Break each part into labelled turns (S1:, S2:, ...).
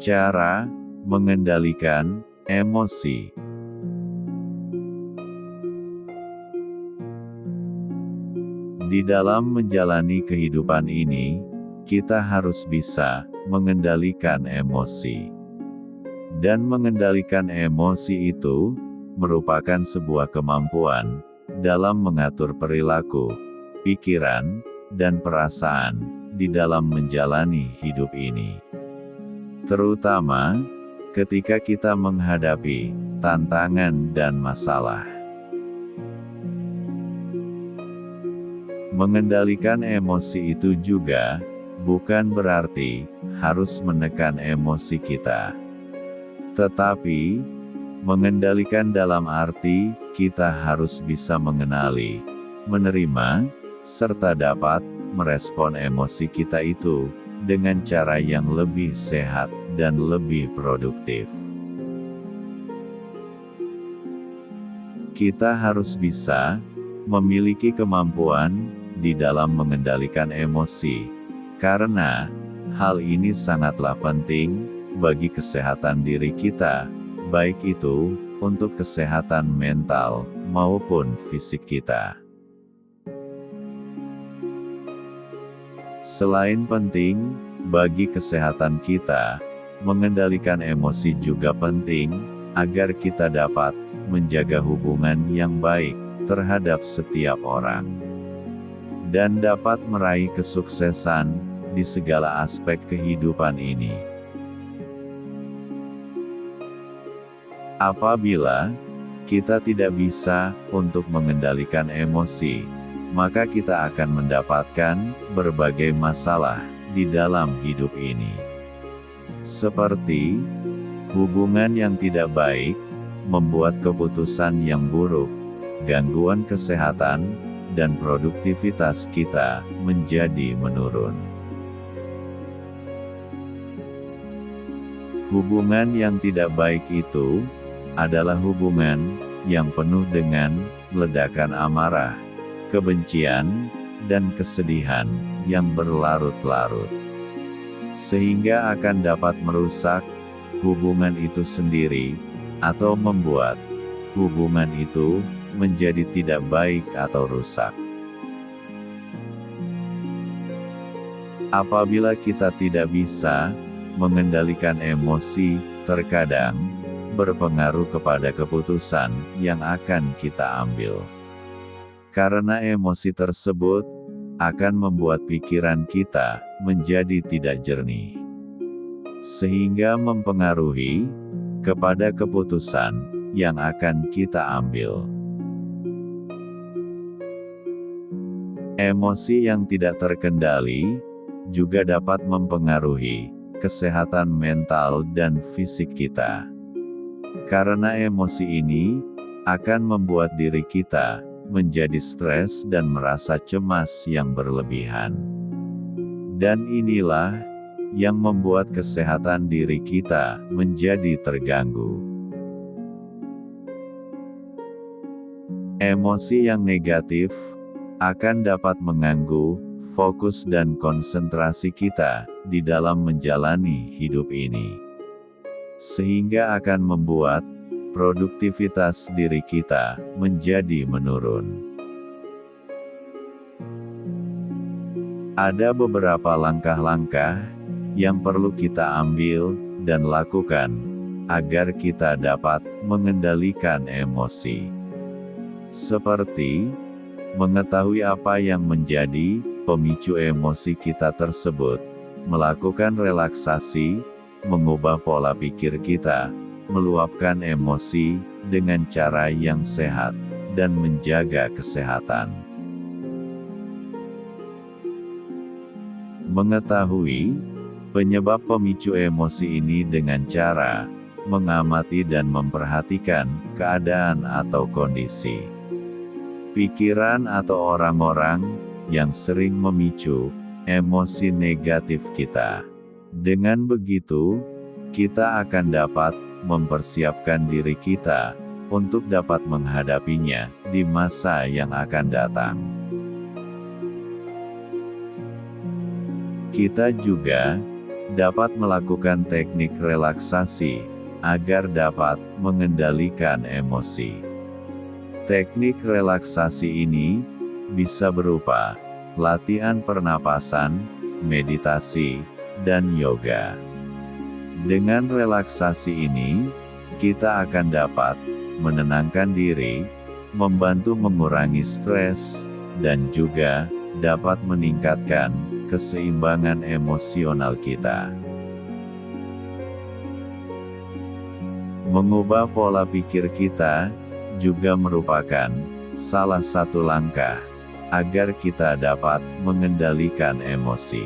S1: Cara mengendalikan emosi. Di dalam menjalani kehidupan ini, kita harus bisa mengendalikan emosi. Dan mengendalikan emosi itu merupakan sebuah kemampuan dalam mengatur perilaku, pikiran, dan perasaan di dalam menjalani hidup ini. Terutama ketika kita menghadapi tantangan dan masalah. Mengendalikan emosi itu juga bukan berarti harus menekan emosi kita. Tetapi, mengendalikan dalam arti kita harus bisa mengenali, menerima, serta dapat merespon emosi kita itu dengan cara yang lebih sehat dan lebih produktif. Kita harus bisa memiliki kemampuan di dalam mengendalikan emosi, karena hal ini sangatlah penting bagi kesehatan diri kita, baik itu untuk kesehatan mental maupun fisik kita. Selain penting bagi kesehatan kita, mengendalikan emosi juga penting agar kita dapat menjaga hubungan yang baik terhadap setiap orang, dan dapat meraih kesuksesan di segala aspek kehidupan ini. Apabila kita tidak bisa untuk mengendalikan emosi, maka kita akan mendapatkan berbagai masalah di dalam hidup ini. Seperti hubungan yang tidak baik, membuat keputusan yang buruk, gangguan kesehatan, dan produktivitas kita menjadi menurun. Hubungan yang tidak baik itu adalah hubungan yang penuh dengan ledakan amarah, kebencian, dan kesedihan yang berlarut-larut, sehingga akan dapat merusak hubungan itu sendiri, atau membuat hubungan itu menjadi tidak baik atau rusak. Apabila kita tidak bisa mengendalikan emosi, terkadang berpengaruh kepada keputusan yang akan kita ambil. Karena emosi tersebut akan membuat pikiran kita menjadi tidak jernih, sehingga mempengaruhi kepada keputusan yang akan kita ambil. Emosi yang tidak terkendali juga dapat mempengaruhi kesehatan mental dan fisik kita. Karena emosi ini akan membuat diri kita menjadi stres dan merasa cemas yang berlebihan. Dan inilah yang membuat kesehatan diri kita menjadi terganggu. Emosi yang negatif akan dapat mengganggu fokus dan konsentrasi kita di dalam menjalani hidup ini, sehingga akan membuat produktivitas diri kita menjadi menurun. Ada beberapa langkah-langkah yang perlu kita ambil dan lakukan agar kita dapat mengendalikan emosi. Seperti mengetahui apa yang menjadi pemicu emosi kita tersebut, melakukan relaksasi, mengubah pola pikir kita, meluapkan emosi dengan cara yang sehat, dan menjaga kesehatan. Mengetahui penyebab pemicu emosi ini dengan cara mengamati dan memperhatikan keadaan atau kondisi, pikiran atau orang-orang yang sering memicu emosi negatif kita. Dengan begitu, kita akan dapat mempersiapkan diri kita untuk dapat menghadapinya di masa yang akan datang. Kita juga dapat melakukan teknik relaksasi agar dapat mengendalikan emosi. Teknik relaksasi ini bisa berupa latihan pernapasan, meditasi, dan yoga. Dengan relaksasi ini, kita akan dapat menenangkan diri, membantu mengurangi stres, dan juga dapat meningkatkan keseimbangan emosional kita. Mengubah pola pikir kita juga merupakan salah satu langkah agar kita dapat mengendalikan emosi.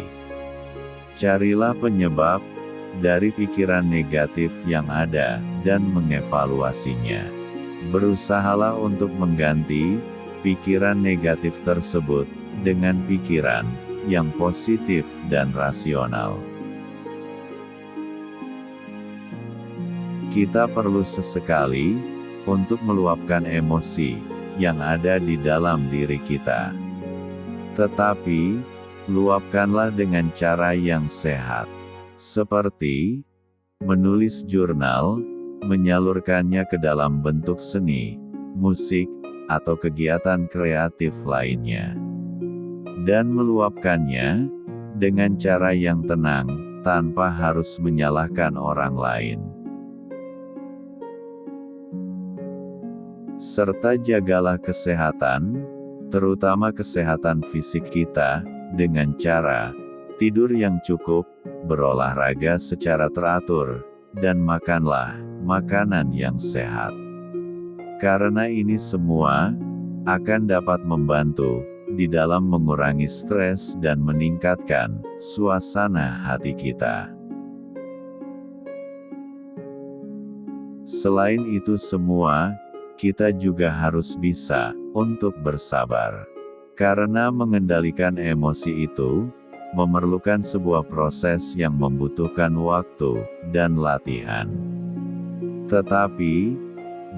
S1: Carilah penyebab dari pikiran negatif yang ada dan mengevaluasinya. Berusahalah untuk mengganti pikiran negatif tersebut dengan pikiran yang positif dan rasional. Kita perlu sesekali untuk meluapkan emosi yang ada di dalam diri kita. Tetapi, luapkanlah dengan cara yang sehat, seperti menulis jurnal, menyalurkannya ke dalam bentuk seni, musik, atau kegiatan kreatif lainnya, dan meluapkannya dengan cara yang tenang, tanpa harus menyalahkan orang lain. Serta jagalah kesehatan, terutama kesehatan fisik kita, dengan cara tidur yang cukup, berolahraga secara teratur, dan makanlah makanan yang sehat. Karena ini semua akan dapat membantu di dalam mengurangi stres dan meningkatkan suasana hati kita. Selain itu semua, kita juga harus bisa untuk bersabar. Karena mengendalikan emosi itu memerlukan sebuah proses yang membutuhkan waktu dan latihan. Tetapi,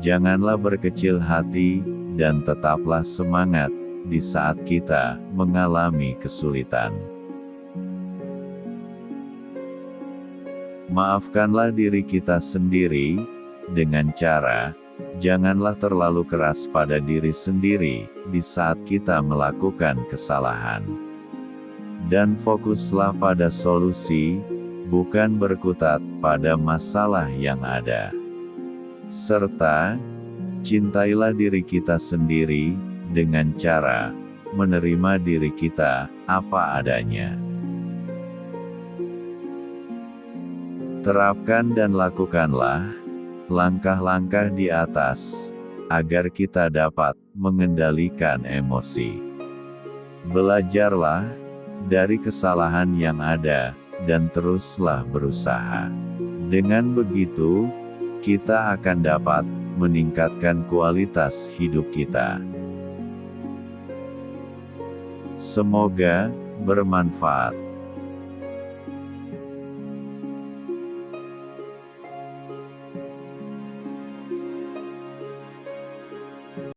S1: janganlah berkecil hati, dan tetaplah semangat di saat kita mengalami kesulitan. Maafkanlah diri kita sendiri dengan cara janganlah terlalu keras pada diri sendiri di saat kita melakukan kesalahan. Dan fokuslah pada solusi, bukan berkutat pada masalah yang ada. Serta, cintailah diri kita sendiri dengan cara menerima diri kita apa adanya. Terapkan dan lakukanlah langkah-langkah di atas, agar kita dapat mengendalikan emosi. Belajarlah dari kesalahan yang ada, dan teruslah berusaha. Dengan begitu, kita akan dapat meningkatkan kualitas hidup kita. Semoga bermanfaat.